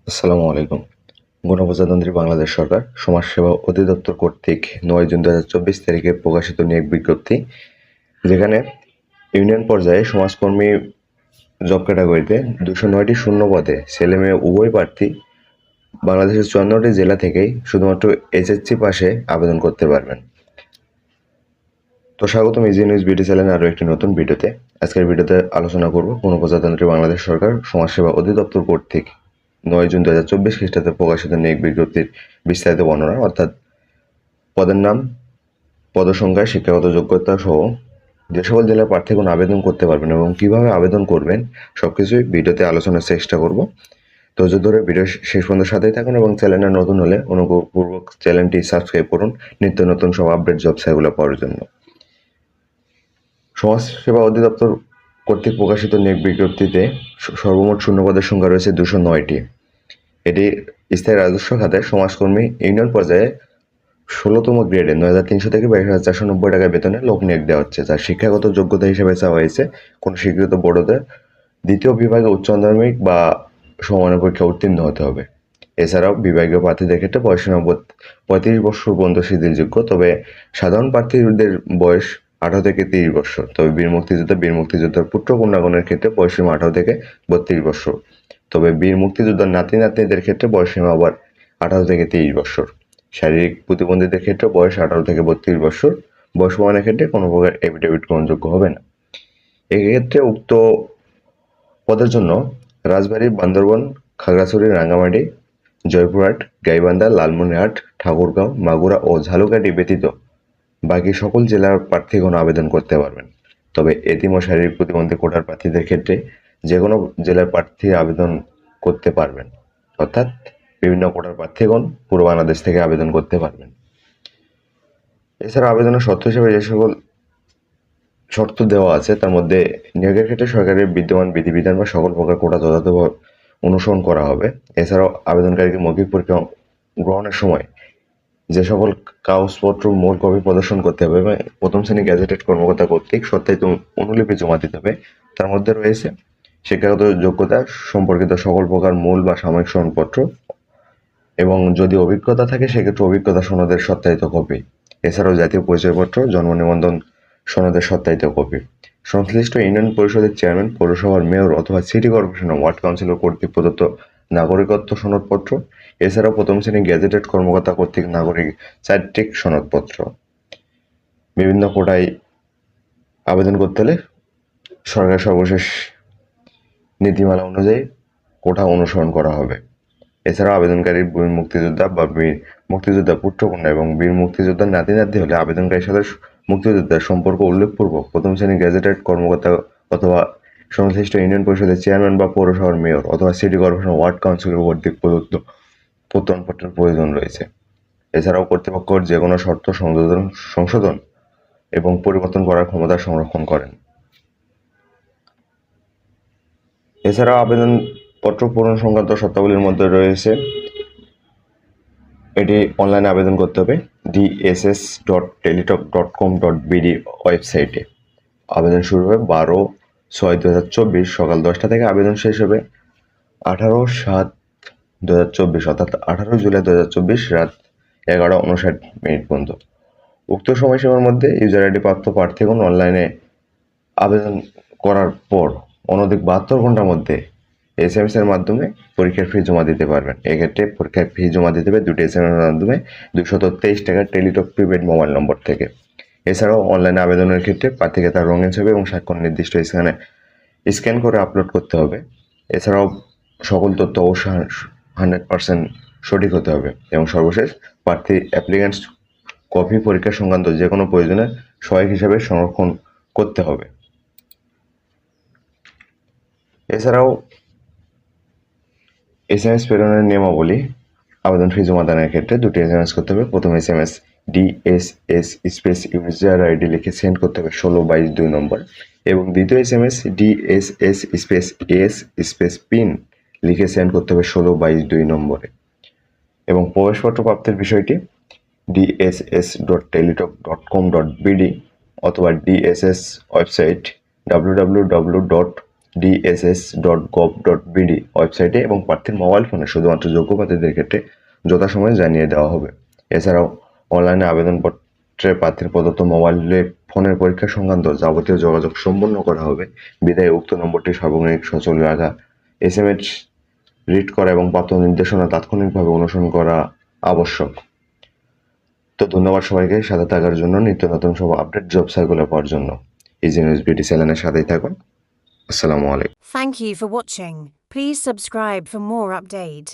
আসসালামু আলাইকুম। গণপ্রজাতন্ত্রী বাংলাদেশ সরকার সমাজসেবা অধিদপ্তর কর্তৃক ৯ জুন ২০২৪ তারিখে প্রকাশিত নিয়োগ বিজ্ঞপ্তি, যেখানে ইউনিয়ন পর্যায়ে সমাজকর্মী জব ক্যাটাগরিতে ২০৯টি শূন্য পদে ছেলে মেয়ে উভয় প্রার্থী বাংলাদেশের ৫৪টি জেলা থেকেই শুধুমাত্র এইচএসসি পাশে আবেদন করতে পারবেন। তো স্বাগতম ইজি নিউজ বিডি চ্যানেলের আরও একটি নতুন ভিডিওতে। আজকের ভিডিওতে আলোচনা করব গণপ্রজাতন্ত্রী বাংলাদেশ সরকার সমাজসেবা অধিদপ্তর কর্তৃক ৯ জুন ২০২৪ খ্রিস্টাব্দে প্রকাশিত নিয়োগ বিজ্ঞপ্তির বিস্তারিত বর্ণনা, অর্থাৎ পদের নাম, পদসংখ্যা, শিক্ষাগত যোগ্যতা সহ যে সকল জেলার প্রার্থীগণ আবেদন করতে পারবেন এবং কিভাবে আবেদন করবেন সবকিছুই ভিডিওতে আলোচনার চেষ্টা করব। তো ধৈর্য ধরে ভিডিও শেষ পর্যন্ত সাথেই থাকুন এবং চ্যানেলটা নতুন হলে অনুগ্রহপূর্বক চ্যানেলটি সাবস্ক্রাইব করুন নিত্য নতুন সব আপডেট জব সেগুলো পাওয়ার জন্য। সমাজসেবা অধিদপ্তর কর্তৃক প্রকাশিত নিয়োগ বিজ্ঞপ্তিতে সর্বমোট শূন্যপদের সংখ্যা রয়েছে ২০৯টি। এটি স্থায়ী রাজস্ব খাতে সমাজকর্মী ইউনিয়ন পর্যায়ে ১৬তম গ্রেডে ৯,৩০০ থেকে ২২,৪৯০ টাকা বেতনে লোক নিয়োগ দেওয়া হচ্ছে, যার শিক্ষাগত যোগ্যতা হিসেবে চাওয়া হয়েছে কোনো স্বীকৃত বোর্ডে দ্বিতীয় বিভাগে উচ্চ মাধ্যমিক বা সমমানের পরীক্ষা উত্তীর্ণ হতে হবে। এছাড়াও বিভাগীয় প্রার্থীদের ক্ষেত্রে বয়সসীমা ৩৫ বছর পর্যন্ত শিথিলযোগ্য, তবে সাধারণ প্রার্থীদের বয়স ১৮ থেকে ৩০ বছর। তবে বীর মুক্তিযোদ্ধার পুত্র কন্যাগণের ক্ষেত্রে বয়সসীমা ১৮ থেকে ৩২ বছর। তবে বীর মুক্তিযোদ্ধার নাতি নাতনিদের ক্ষেত্রে বয়সসীমা আবার ১৮ থেকে ৩০ বছর। শারীরিক প্রতিবন্ধীদের ক্ষেত্রে বয়স ১৮ থেকে ৩২ বছর। বয়স প্রমাণের ক্ষেত্রে কোনো প্রকার এফিডেভিট গ্রহণযোগ্য হবে না। এক্ষেত্রে উক্ত পদের জন্য রাজবাড়ী, বান্দরবন, খাগড়াছড়ি, রাঙ্গামাটি, জয়পুরহাট, গাইবান্ধা, লালমনিরহাট, ঠাকুরগাঁও, মাগুরা ও ঝালকাঠি ব্যতীত বাকি সকল জেলার প্রার্থীগণ আবেদন করতে পারবেন। তবে এতিম ও শারীরিক প্রতিবন্ধী কোটার প্রার্থীদের ক্ষেত্রে যে কোনো জেলার প্রার্থী আবেদন করতে পারবেন, অর্থাৎ বিভিন্ন কোটার প্রার্থীগণ পুরো বাংলাদেশ থেকে আবেদন করতে পারবেন। এছাড়া আবেদনের শর্ত হিসেবে যে সকল শর্ত দেওয়া আছে তার মধ্যে নিয়োগের ক্ষেত্রে সরকারের বিদ্যমান বিধিবিধান বা সকল প্রকার কোটা যথাযথভাবে অনুসরণ করা হবে। এছাড়াও আবেদনকারীকে মৌখিক পরীক্ষা গ্রহণের সময় যে সকল কাগজপত্র মূল কপি প্রদর্শন করতে হবে এবং প্রথম শ্রেণী গ্যাজেটেড কর্মকর্তা কর্তৃক সত্যায়িত অনুলিপি জমা দিতে হবে। তার মধ্যে রয়েছে শিক্ষাগত যোগ্যতা সম্পর্কিত সকল প্রকার মূল বা সাময়িক সনদপত্র এবং যদি অভিজ্ঞতা থাকে সেক্ষেত্রে অভিজ্ঞতা সনদের সত্যায়িত কপি। এছাড়াও জাতীয় পরিচয়পত্র, জন্ম নিবন্ধন সনদের সত্যায়িত কপি। সংশ্লিষ্ট ইউনিয়ন পরিষদের চেয়ারম্যান, পৌরসভার মেয়র অথবা সিটি কর্পোরেশনের ওয়ার্ড কাউন্সিলর কর্তৃক প্রদত্ত নাগরিকত্ব সনদপত্র। এছাড়াও প্রথম শ্রেণী গ্যাজেটেড কর্মকর্তা কর্তৃক নাগরিক চারিত্রিক সনদপত্র। বিভিন্ন কোটায় আবেদন করতে হলে সরকার সর্বশেষ নীতিমালা অনুযায়ী কোটা অনুসরণ করা হবে। এছাড়াও আবেদনকারীর বীর মুক্তিযোদ্ধা বা বীর মুক্তিযোদ্ধা পুত্রকন্যা এবং বীর মুক্তিযোদ্ধার নাতি নাতনি হলে আবেদনকারীর সাথে মুক্তিযোদ্ধার সম্পর্ক উল্লেখপূর্বক প্রথম শ্রেণী গ্যাজেটেড কর্মকর্তা অথবা সংশ্লিষ্ট ইউনিয়ন পরিষদের চেয়ারম্যান বা পৌরসভার মেয়র অথবা সিটি কর্পোরেশন ওয়ার্ড কাউন্সিলর কর্তৃক প্রদত্ত প্রত্যয়নপত্রের প্রয়োজন রয়েছে। এছাড়াও কর্তৃপক্ষের যে কোনো শর্ত সংশোধন এবং পরিবর্তন করার ক্ষমতা সংরক্ষণ করেন। এছাড়াও আবেদনপত্র পূরণ সংক্রান্ত শর্তাবলীর মধ্যে রয়েছে এটি অনলাইনে আবেদন করতে হবে dss.teletalk.com.bd ওয়েবসাইটে। আবেদন শুরু হবে 12/6/2024 সকাল 10টা থেকে। আবেদন শেষ হবে 18/7/2024 অর্থাৎ 18 জুলাই 2024 রাত 11:59 পর্যন্ত। উক্ত সময়সীমার মধ্যে ইউজার আইডি প্রাপ্ত প্রার্থীগণ অনলাইনে আবেদন করার পর অনধিক 72 ঘন্টার মধ্যে SMS এর মাধ্যমে পরীক্ষার ফি জমা দিতে পারবেন। এক্ষেত্রে পরীক্ষার ফি জমা দিতে হবে দুটি SMS এর মাধ্যমে 223 টাকা টেলিটক প্রিপেড মোবাইল নম্বর থেকে। এছাড়াও অনলাইনে আবেদনের ক্ষেত্রে প্রার্থীকে তার রঙিন ছবি এবং স্বাক্ষর নির্দিষ্ট স্ক্যান করে আপলোড করতে হবে। এছাড়াও সকল তথ্য অবশ্যই 100% সঠিক হতে হবে এবং সর্বশেষ প্রার্থী অ্যাপ্লিক্যান্টস কপি পরীক্ষা সংক্রান্ত যে কোনো প্রয়োজনে সহায়ক হিসাবে সংরক্ষণ করতে হবে। এছাড়াও SMS প্রেরণের নিয়মাবলী। আবেদন ফি জমা দানের ক্ষেত্রে দুটি SMS করতে হবে। প্রথম SMS DSS space user ID লিখে সেন্ড করতে হবে 16/22 নম্বর এবং দ্বিতীয় SMS DSS space S space pin লিখে সেন্ড করতে হবে 16/22 নম্বরে। এবং প্রবেশপত্র প্রাপ্তির বিষয়টি dss.teletalk.com.bd অথবা DSS ওয়েবসাইট www. dss.gov.bd ওয়েবসাইটে এবং প্রার্থীর মোবাইল ফোনে শুধুমাত্র যোগ্য প্রার্থীদের ক্ষেত্রে যথাসময়ে জানিয়ে দেওয়া হবে। এছাড়াও অনলাইনে আবেদনপত্রে প্রার্থীর প্রদত্ত মোবাইলে ফোনের পরীক্ষা সংক্রান্ত যাবতীয় যোগাযোগ সম্পন্ন করা হবে। বিদায় উক্ত নম্বরটি সার্বক্ষণিক সচল রাখা, SMS রিড করা এবং প্রাপ্ত নির্দেশনা তাৎক্ষণিকভাবে অনুসরণ করা আবশ্যক। তো ধন্যবাদ সবাইকে সাথে থাকার জন্য, নিত্য নতুন সব আপডেট জব সার্কুলার পাওয়ার জন্য ইজি নিউজ বিডি চ্যানেলের সাথেই থাকুন। আসসালামু আলাইকুম। Thank you for watching. Please subscribe for more update.